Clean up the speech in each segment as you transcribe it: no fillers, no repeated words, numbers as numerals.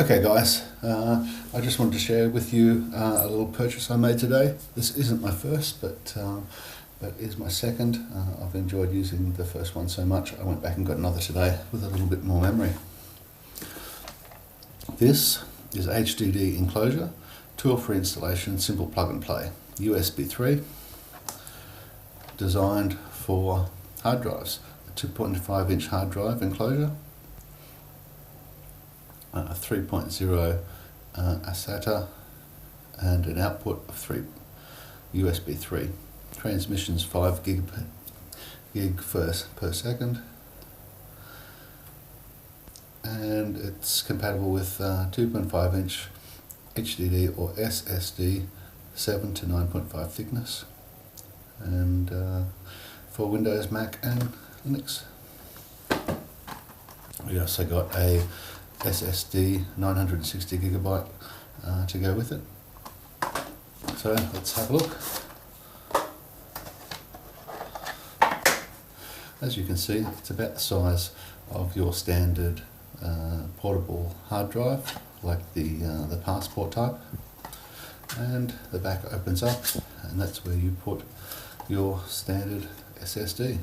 Okay guys, I just wanted to share with you a little purchase I made today. This isn't my first, but is my second. I've enjoyed using the first one so much, I went back and got another today with a little bit more memory. This is HDD enclosure, tool for installation, simple plug and play, USB 3, designed for hard drives, a 2.5 inch hard drive enclosure, a 3.0 SATA, and an output of USB 3. Transmission's 5 gig per second, and it's compatible with 2.5 inch HDD or SSD, 7 to 9.5 thickness, and for Windows, Mac and Linux. We also got a SSD 960 gigabyte to go with it. So let's have a look. As you can see, it's about the size of your standard portable hard drive, like the passport type, and the back opens up, and that's where you put your standard SSD.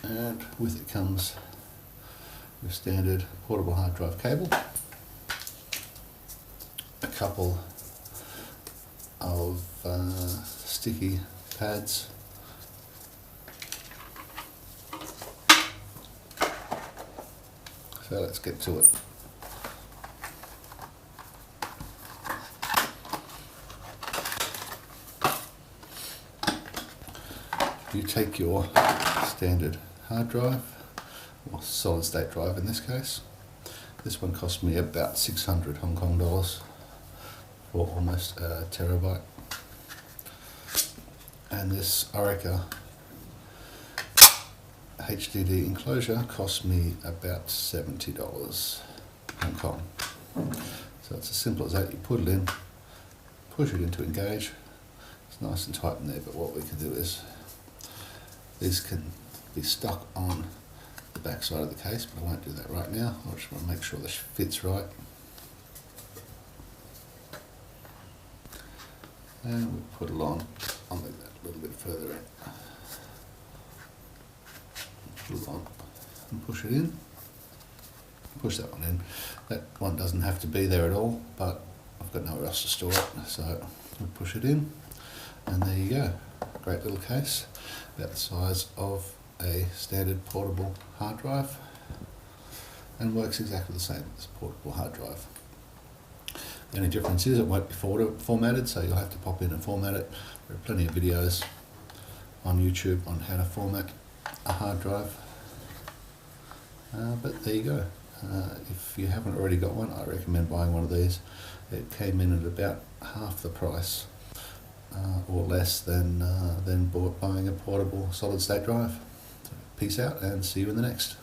And with it comes your standard portable hard drive cable, a couple of sticky pads, so let's get to it. You take your standard hard drive, or solid state drive in this case. This one cost me about 600 Hong Kong dollars for almost a terabyte. And this Orica HDD enclosure cost me about $70 Hong Kong. So it's as simple as that. You put it in, push it into engage. It's nice and tight in there, but what we can do is these can be stuck on the back side of the case, but I won't do that right now. I just want to make sure this fits right. And we'll put it on. I'll move that a little bit further in. Put it on and push it in. Push that one in. That one doesn't have to be there at all, but I've got nowhere else to store it, so we'll push it in, and there you go. Great little case, about the size of a standard portable hard drive, and works exactly the same as a portable hard drive. The only difference is it won't be formatted, so you'll have to pop in and format it. There are plenty of videos on YouTube on how to format a hard drive, but there you go. If you haven't already got one, I recommend buying one of these. It came in at about half the price or less than buying a portable solid state drive. So peace out and see you in the next.